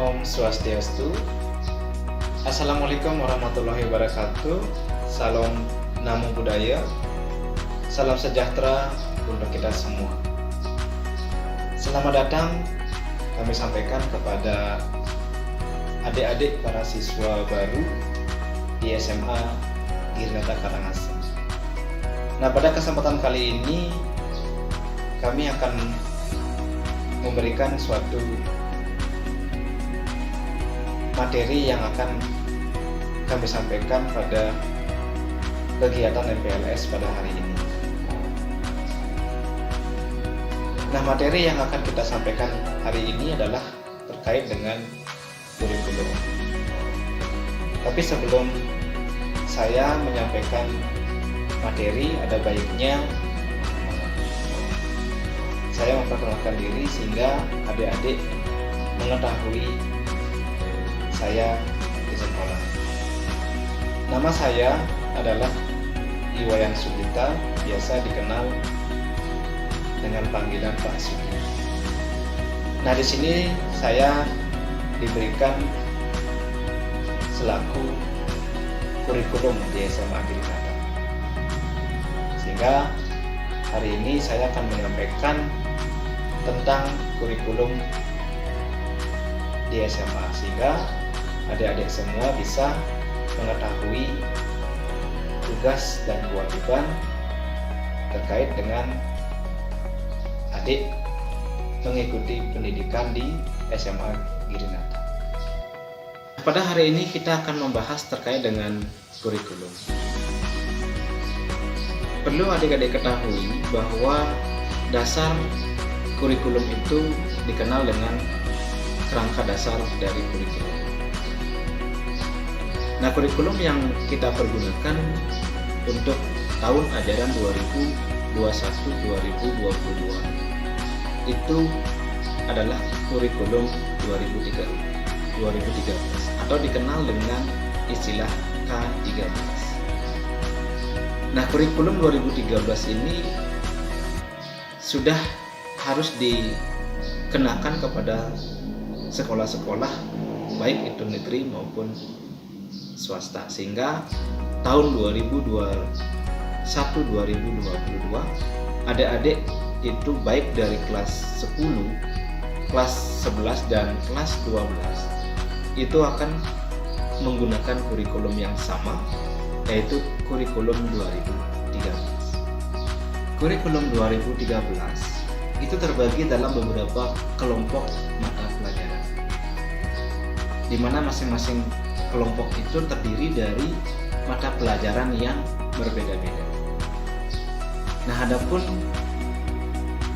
Om Swastiastu. Assalamualaikum warahmatullahi wabarakatuh. Salam Namo Buddhaya. Salam sejahtera untuk kita semua. Selamat datang kami sampaikan kepada adik-adik para siswa baru di SMA Girinata Karangasem. Nah, pada kesempatan kali ini kami akan memberikan suatu materi yang akan kami sampaikan pada kegiatan MPLS pada hari ini. Nah, materi yang akan kita sampaikan hari ini adalah terkait dengan kurikulum. Tapi sebelum saya menyampaikan materi, ada baiknya saya memperkenalkan diri sehingga adik-adik mengetahui saya di sekolah. Nama saya adalah Iwayan Sugita, biasa dikenal dengan panggilan Pak Sugi. Nah, di sini saya diberikan selaku kurikulum di SMA Girinata. Sehingga hari ini saya akan menyampaikan tentang kurikulum di SMA, sehingga adik-adik semua bisa mengetahui tugas dan kewajiban terkait dengan adik mengikuti pendidikan di SMA Girinata. Pada hari ini kita akan membahas terkait dengan kurikulum. Perlu adik-adik ketahui bahwa dasar kurikulum itu dikenal dengan kerangka dasar dari kurikulum. Nah, kurikulum yang kita pergunakan untuk tahun ajaran 2021-2022 itu adalah kurikulum 2013 atau dikenal dengan istilah K13. Nah, kurikulum 2013 ini sudah harus dikenakan kepada sekolah-sekolah baik itu negeri maupun swasta, sehingga tahun 2021-2022 adik-adik itu baik dari kelas 10, kelas 11 dan kelas 12 itu akan menggunakan kurikulum yang sama, yaitu kurikulum 2013. Kurikulum 2013 itu terbagi dalam beberapa kelompok mata pelajaran, di mana masing-masing kelompok itu terdiri dari mata pelajaran yang berbeda-beda. Nah, adapun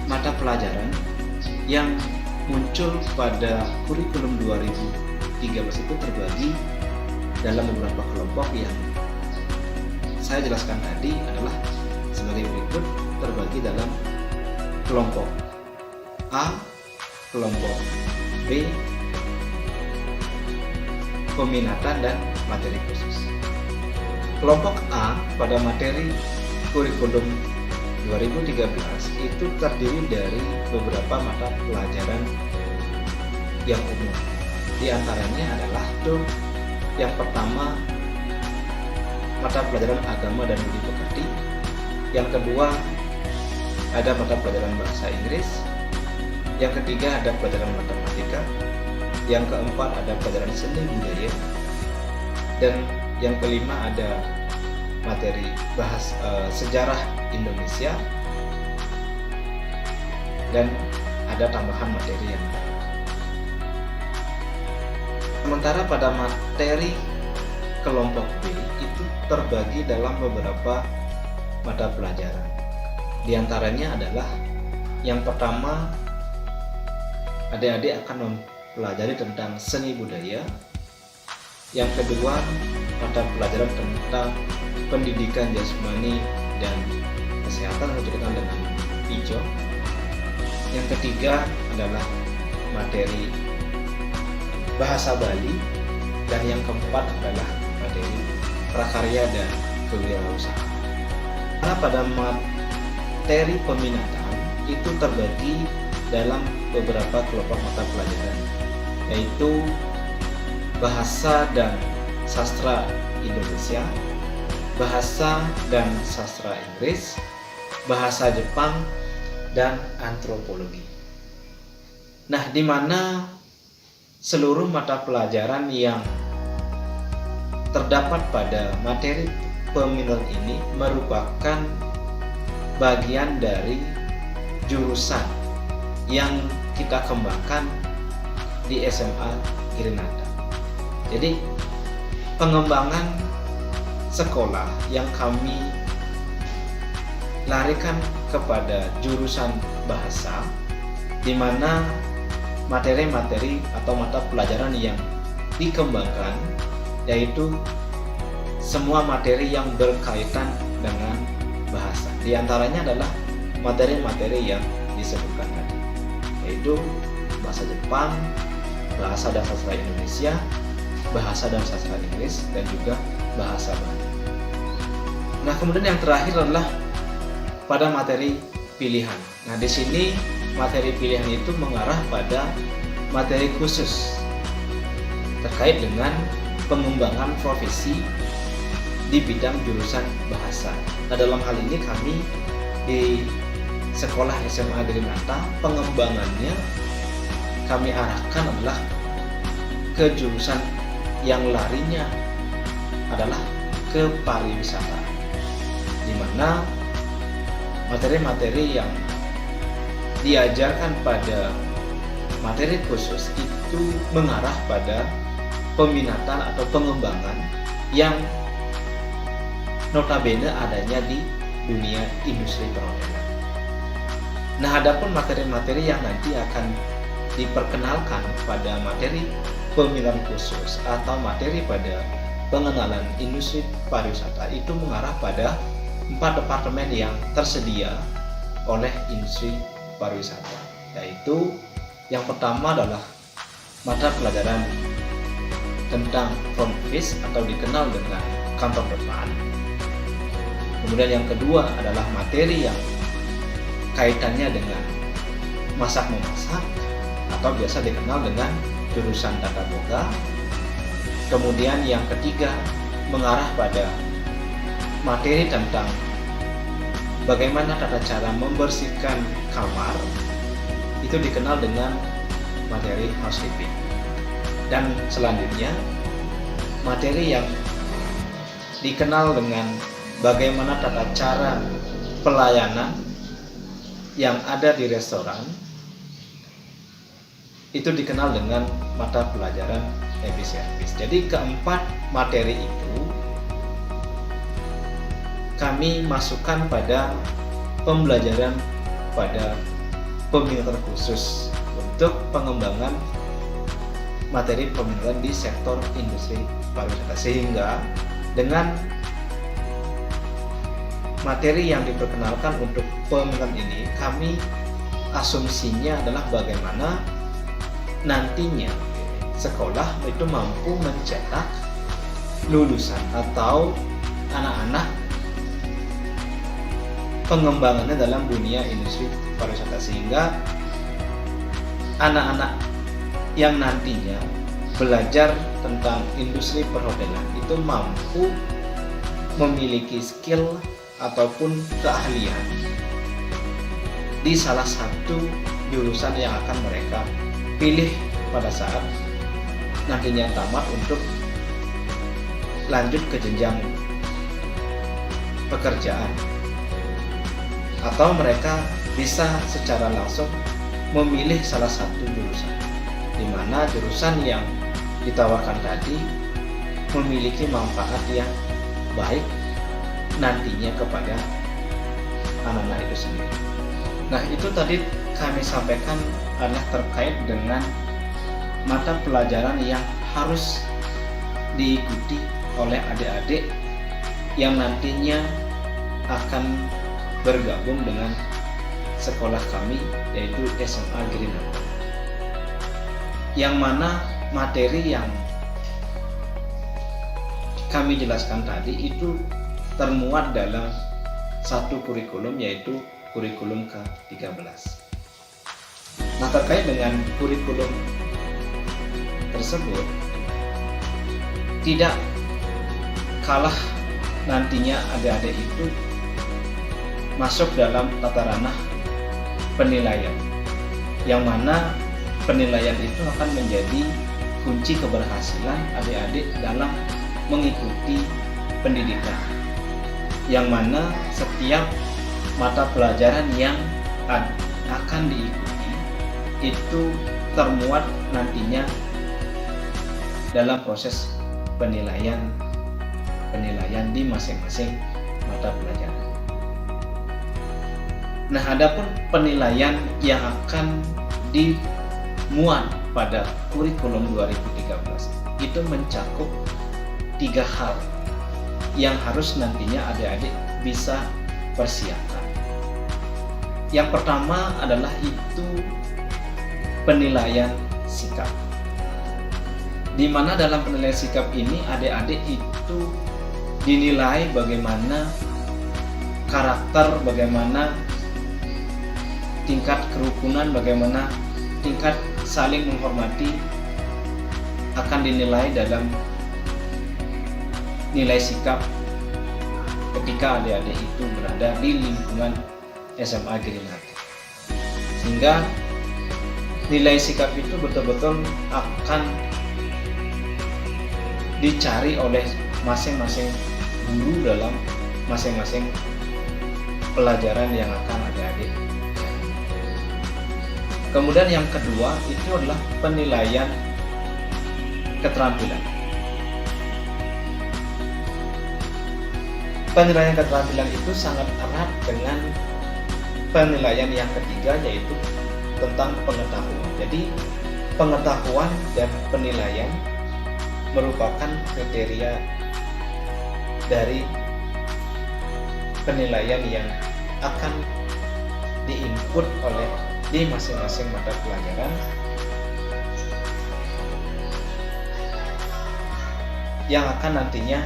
mata pelajaran yang muncul pada kurikulum 2013 itu terbagi dalam beberapa kelompok yang saya jelaskan tadi adalah sebagai berikut, terbagi dalam kelompok A, kelompok B, peminatan dan materi khusus. Kelompok A pada materi kurikulum 2013 itu terdiri dari beberapa mata pelajaran yang umum. Di antaranya adalah yang pertama mata pelajaran agama dan budi pekerti. Yang kedua ada mata pelajaran bahasa Inggris. Yang ketiga ada pelajaran matematika. Yang keempat ada pelajaran seni budaya, dan yang kelima ada materi sejarah Indonesia, dan ada tambahan materi yang lain. Sementara pada materi kelompok B itu terbagi dalam beberapa mata pelajaran. Di antaranya adalah yang pertama, adik-adik akan pelajari tentang seni budaya. Yang kedua, mata pelajaran tentang pendidikan jasmani dan kesehatan atau dikenal dengan PIJO. Yang ketiga adalah materi bahasa Bali, dan yang keempat adalah materi prakarya dan kewirausahaan. Karena pada materi peminatan itu terbagi dalam beberapa kelompok mata pelajaran. yaitu Bahasa dan Sastra Indonesia, Bahasa dan Sastra Inggris, Bahasa Jepang, dan Antropologi. Nah, di mana seluruh mata pelajaran yang terdapat pada materi peminatan ini merupakan bagian dari jurusan yang kita kembangkan di SMA Girinata. Jadi pengembangan sekolah yang kami larikan kepada jurusan bahasa, di mana materi-materi atau mata pelajaran yang dikembangkan yaitu semua materi yang berkaitan dengan bahasa. Di antaranya adalah materi-materi yang disebutkan tadi, yaitu bahasa Jepang, bahasa dan sastra Indonesia, bahasa dan sastra Inggris, dan juga bahasa Bali. Nah, kemudian yang terakhir adalah pada materi pilihan. Nah, di sini materi pilihan itu mengarah pada materi khusus terkait dengan pengembangan profesi di bidang jurusan bahasa. Nah, dalam hal ini kami di sekolah SMA Girinata, pengembangannya kami arahkan adalah ke jurusan yang larinya adalah ke pariwisata, di mana materi-materi yang diajarkan pada materi khusus itu mengarah pada peminatan atau pengembangan yang notabene adanya di dunia industri perhotelan. Nah, adapun materi-materi yang nanti akan diperkenalkan pada materi pemilihan khusus atau materi pada pengenalan industri pariwisata itu mengarah pada 4 departemen yang tersedia oleh industri pariwisata, yaitu yang pertama adalah mata pelajaran tentang front office atau dikenal dengan kantor depan. Kemudian yang kedua adalah materi yang kaitannya dengan masak memasak atau biasa dikenal dengan jurusan tata boga. Kemudian yang ketiga mengarah pada materi tentang bagaimana tata cara membersihkan kamar, itu dikenal dengan materi housekeeping. Dan selanjutnya materi yang dikenal dengan bagaimana tata cara pelayanan yang ada di restoran, itu dikenal dengan mata pelajaran AB Service. Jadi keempat materi itu kami masukkan pada pembelajaran pada peminatan khusus untuk pengembangan materi peminatan di sektor industri pariwisata, sehingga dengan materi yang diperkenalkan untuk peminatan ini kami asumsinya adalah bagaimana nantinya sekolah itu mampu mencetak lulusan atau anak-anak pengembangannya dalam dunia industri pariwisata, sehingga anak-anak yang nantinya belajar tentang industri perhotelan itu mampu memiliki skill ataupun keahlian di salah satu jurusan yang akan mereka pilih pada saat nantinya tamat untuk lanjut ke jenjang pekerjaan, atau mereka bisa secara langsung memilih salah satu jurusan, di mana jurusan yang ditawarkan tadi memiliki manfaat yang baik nantinya kepada anak-anak itu sendiri. Nah, itu tadi kami sampaikan adalah terkait dengan mata pelajaran yang harus diikuti oleh adik-adik yang nantinya akan bergabung dengan sekolah kami, yaitu SMA Girinata, yang mana materi yang kami jelaskan tadi itu termuat dalam satu kurikulum, yaitu kurikulum ke-13. Nah, terkait dengan kurikulum tersebut tidak kalah nantinya adik-adik itu masuk dalam tata ranah penilaian, yang mana penilaian itu akan menjadi kunci keberhasilan adik-adik dalam mengikuti pendidikan, yang mana setiap mata pelajaran yang akan diikuti itu termuat nantinya dalam proses penilaian di masing-masing mata pelajaran. Nah, adapun penilaian yang akan dimuat pada kurikulum 2013 itu mencakup 3 hal yang harus nantinya adik-adik bisa persiapkan. Yang pertama adalah itu penilaian sikap, di mana dalam penilaian sikap ini adik-adik itu dinilai bagaimana karakter, bagaimana tingkat kerukunan, bagaimana tingkat saling menghormati akan dinilai dalam nilai sikap ketika adik-adik itu berada di lingkungan SMA Girinata. Sehingga nilai sikap itu betul-betul akan dicari oleh masing-masing guru dalam masing-masing pelajaran yang akan adik-adik. Kemudian yang kedua itu adalah penilaian keterampilan. Penilaian keterampilan itu sangat erat dengan penilaian yang ketiga, yaitu tentang pengetahuan. Jadi pengetahuan dan penilaian merupakan kriteria dari penilaian yang akan diinput oleh di masing-masing mata pelajaran, yang akan nantinya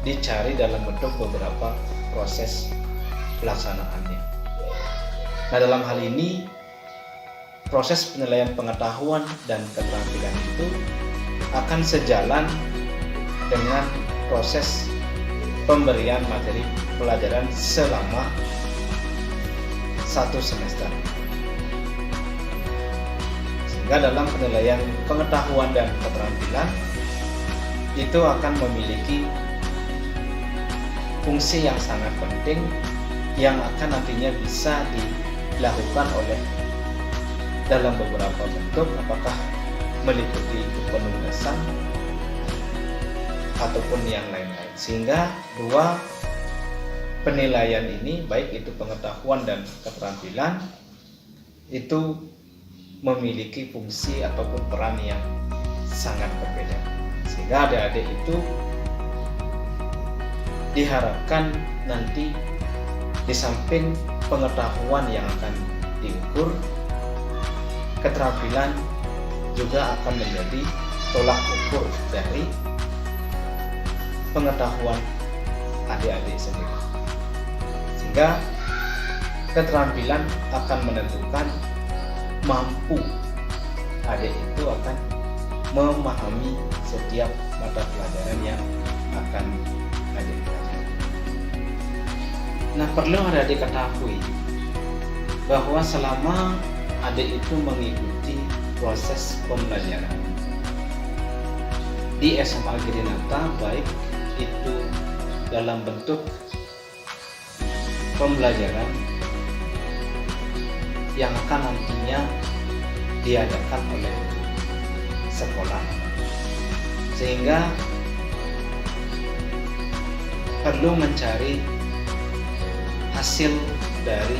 dicari dalam bentuk beberapa proses pelaksanaannya. Nah, dalam hal ini proses penilaian pengetahuan dan keterampilan itu akan sejalan dengan proses pemberian materi pelajaran selama 1 semester. Sehingga dalam penilaian pengetahuan dan keterampilan itu akan memiliki fungsi yang sangat penting yang akan nantinya bisa dilakukan oleh dalam beberapa bentuk, apakah meliputi penugasan ataupun yang lain-lain. Sehingga 2 penilaian ini, baik itu pengetahuan dan keterampilan, itu memiliki fungsi ataupun peran yang sangat berbeda. Sehingga adik-adik itu diharapkan nanti di samping pengetahuan yang akan diukur, keterampilan juga akan menjadi tolak ukur dari pengetahuan adik-adik sendiri. Sehingga keterampilan akan menentukan mampu adik itu akan memahami setiap mata pelajaran yang akan adik pelajari. Nah, perlu adik ketahui bahwa selama adik itu mengikuti proses pembelajaran di SMA Girinata, baik itu dalam bentuk pembelajaran yang akan nantinya diadakan oleh sekolah, sehingga perlu mencari hasil dari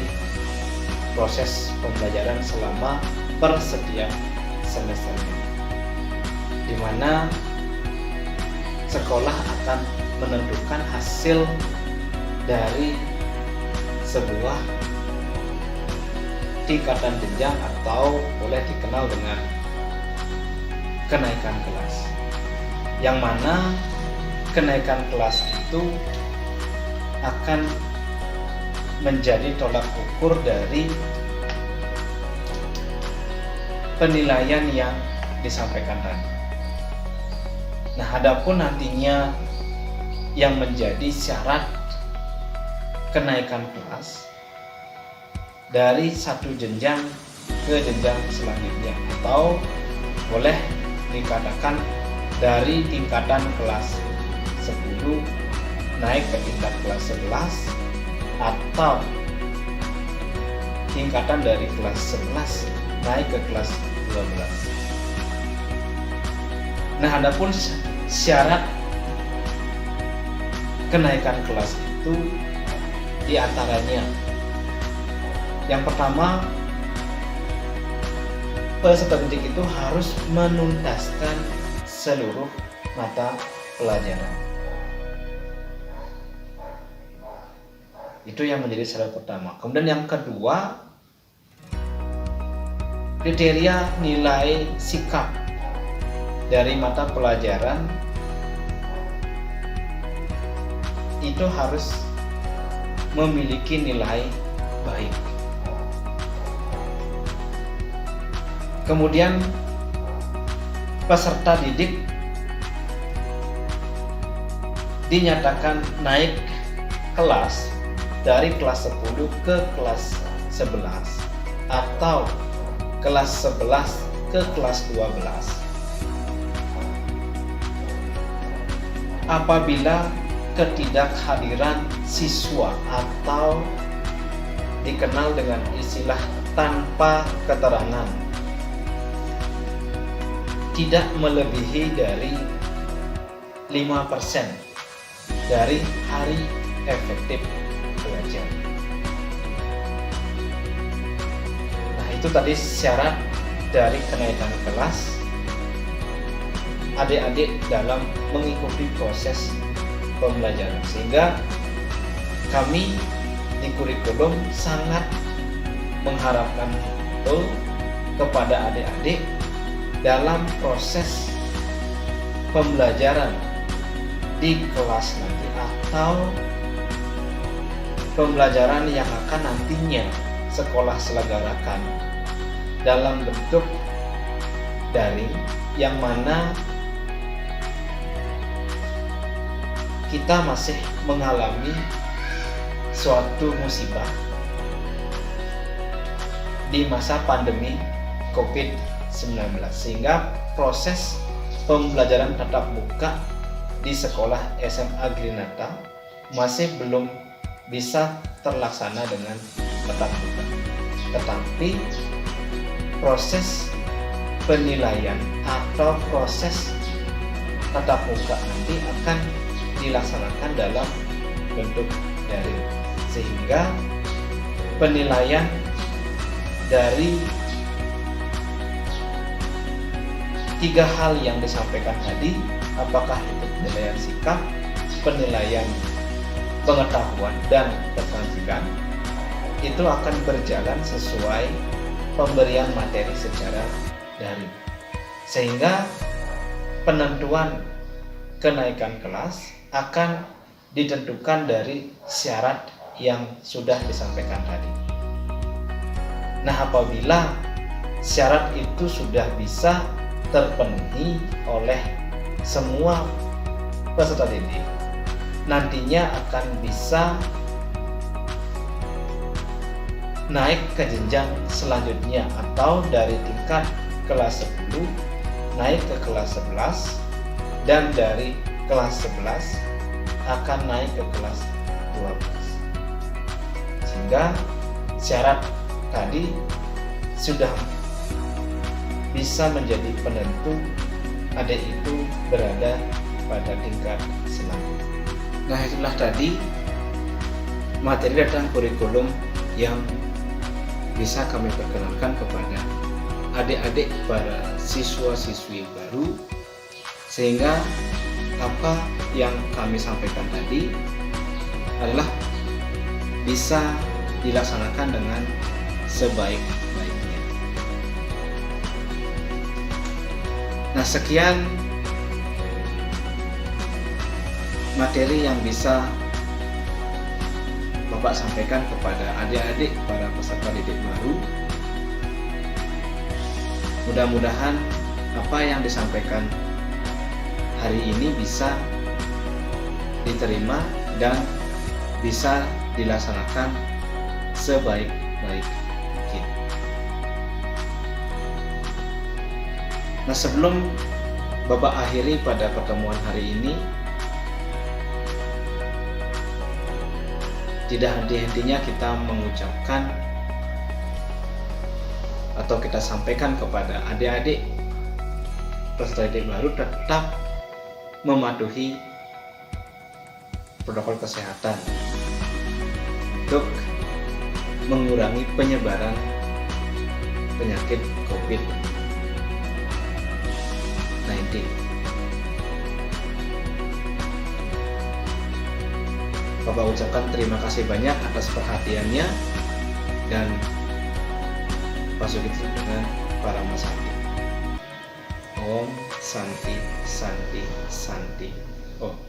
proses pembelajaran selama per setiap semesternya, di mana sekolah akan menentukan hasil dari sebuah tingkatan jenjang atau boleh dikenal dengan kenaikan kelas, yang mana kenaikan kelas itu akan menjadi tolak ukur dari penilaian yang disampaikan tadi. Nah, adapun nantinya yang menjadi syarat kenaikan kelas dari satu jenjang ke jenjang selanjutnya, atau boleh dikatakan dari tingkatan kelas 10 naik ke tingkat kelas 11, atau tingkatan dari kelas 11 naik ke kelas 12. Nah, adapun syarat kenaikan kelas itu diantaranya, yang pertama, peserta didik itu harus menuntaskan seluruh mata pelajaran. Itu yang menjadi syarat pertama. Kemudian yang kedua, kriteria nilai sikap dari mata pelajaran itu harus memiliki nilai baik. Kemudian peserta didik dinyatakan naik kelas dari kelas 10 ke kelas 11, atau kelas 11 ke kelas 12 apabila ketidakhadiran siswa, atau dikenal dengan istilah tanpa keterangan, tidak melebihi dari 5% dari hari efektif belajar. Nah, itu tadi syarat dari kenaikan kelas adik-adik dalam mengikuti proses pembelajaran, sehingga kami di kurikulum sangat mengharapkan betul kepada adik-adik dalam proses pembelajaran di kelas nanti, atau pembelajaran yang akan nantinya sekolah selenggarakan dalam bentuk daring, yang mana kita masih mengalami suatu musibah di masa pandemi COVID-19, sehingga proses pembelajaran tatap muka di sekolah SMA Grinata masih belum bisa terlaksana dengan tatap muka. Tetapi proses penilaian atau proses tatap muka nanti akan dilaksanakan dalam bentuk daring, sehingga penilaian dari 3 hal yang disampaikan tadi, apakah itu penilaian sikap, penilaian pengetahuan, dan keterampilan, itu akan berjalan sesuai pemberian materi secara daring, sehingga penentuan kenaikan kelas akan ditentukan dari syarat yang sudah disampaikan tadi. Nah, apabila syarat itu sudah bisa terpenuhi oleh semua peserta didik, nantinya akan bisa naik ke jenjang selanjutnya, atau dari tingkat kelas 10 naik ke kelas 11, dan dari kelas 11 akan naik ke kelas 12, sehingga syarat tadi sudah bisa menjadi penentu adik itu berada pada tingkat selanjutnya. Nah, itulah tadi materi dan kurikulum yang bisa kami perkenalkan kepada adik-adik para siswa-siswi baru, sehingga apa yang kami sampaikan tadi adalah bisa dilaksanakan dengan sebaik-baiknya. Nah, sekian materi yang bisa Bapak sampaikan kepada adik-adik para peserta didik baru. Mudah-mudahan apa yang disampaikan hari ini bisa diterima dan bisa dilaksanakan sebaik-baik mungkin. Nah, sebelum Bapak akhiri pada pertemuan hari ini, tidak henti-hentinya kita mengucapkan atau kita sampaikan kepada adik-adik peserta didik baru tetap mematuhi protokol kesehatan untuk mengurangi penyebaran penyakit COVID-19. Bapak ucapkan terima kasih banyak atas perhatiannya dan Pak Sugito dengan para Masakti. Om Santi Santi Santi Om.